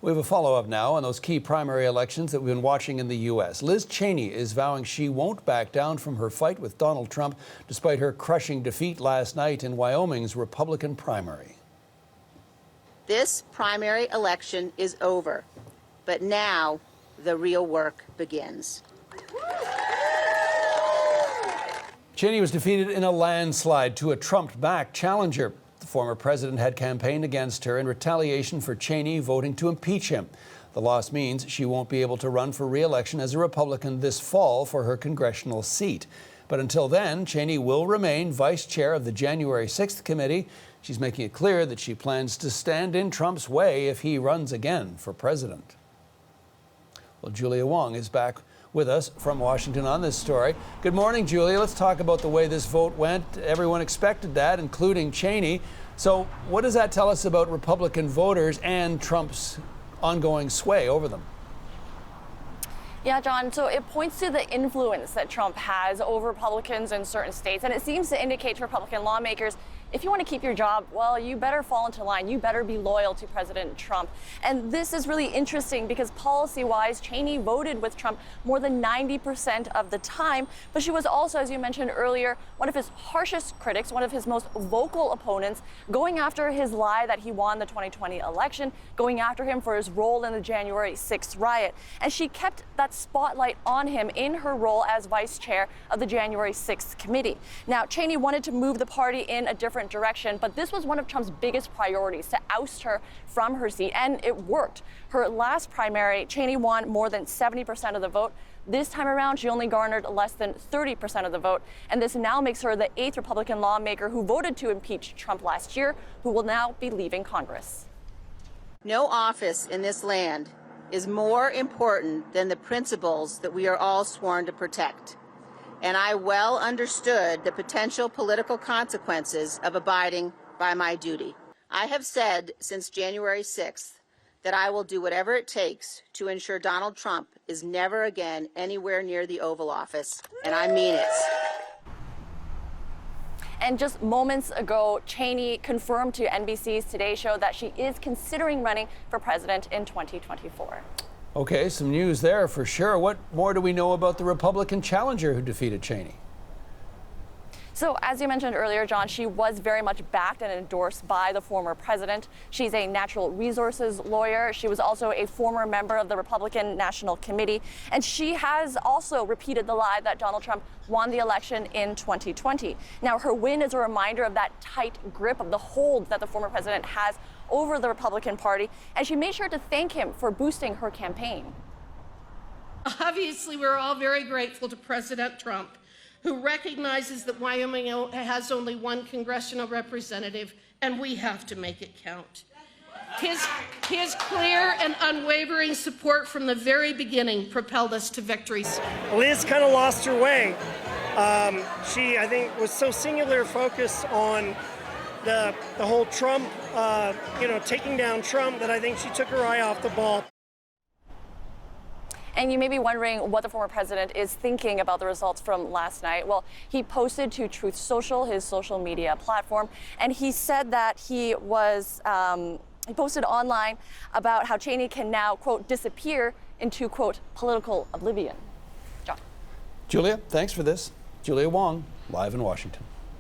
We have a follow-up now on those key primary elections that we've been watching in the U.S. Liz Cheney is vowing she won't back down from her fight with Donald Trump despite her crushing defeat last night in Wyoming's Republican primary. This primary election is over, but now the real work begins. Cheney was defeated in a landslide to a Trump-backed challenger. The former president had campaigned against her in retaliation for Cheney voting to impeach him. The loss means she won't be able to run for re-election as a Republican this fall for her congressional seat. But until then, Cheney will remain vice chair of the January 6th committee. She's making it clear that she plans to stand in Trump's way if he runs again for president. Well, Julia Wong is back with us from Washington on this story. Good morning, Julia. Let's talk about the way this vote went. Everyone expected that, including Cheney. So what does that tell us about Republican voters and Trump's ongoing sway over them? Yeah, John, so it points to the influence that Trump has over Republicans in certain states, and it seems to indicate to Republican lawmakers, if you want to keep your job, well, you better fall into line. You better be loyal to President Trump. And this is really interesting because policy-wise, Cheney voted with Trump more than 90% of the time. But she was also, as you mentioned earlier, one of his harshest critics, one of his most vocal opponents, going after his lie that he won the 2020 election, going after him for his role in the January 6th riot. And she kept that spotlight on him in her role as vice chair of the January 6th committee. Now, Cheney wanted to move the party in a different direction, but this was one of Trump's biggest priorities, to oust her from her seat, and it worked. Her last primary, Cheney won more than 70% of the vote. This time around, she only garnered less than 30% of the vote, and this now makes her the 8th Republican lawmaker who voted to impeach Trump last year, who will now be leaving Congress. No office in this land is more important than the principles that we are all sworn to protect. And I well understood the potential political consequences of abiding by my duty. I have said since January 6th that I will do whatever it takes to ensure Donald Trump is never again anywhere near the Oval Office, and I mean it. And just moments ago, Cheney confirmed to NBC's Today Show that she is considering running for president in 2024. Okay, some news there for sure. What more do we know about the Republican challenger who defeated Cheney? So, as you mentioned earlier, John, she was very much backed and endorsed by the former president. She's a natural resources lawyer. She was also a former member of the Republican National Committee. And she has also repeated the lie that Donald Trump won the election in 2020. Now, her win is a reminder of that tight grip, of the hold that the former president has over the Republican Party. And she made sure to thank him for boosting her campaign. Obviously, we're all very grateful to President Trump, who recognizes that Wyoming has only one congressional representative, and we have to make it count. His clear and unwavering support from the very beginning propelled us to victory. Liz kind of lost her way. She, I think, was so singular focused on the whole Trump, taking down Trump, that I think she took her eye off the ball. And you may be wondering what the former president is thinking about the results from last night. Well, he posted to Truth Social, his social media platform, and he said that he posted online about how Cheney can now, quote, disappear into, quote, political oblivion. John. Julia, thanks for this. Julia Wong, live in Washington.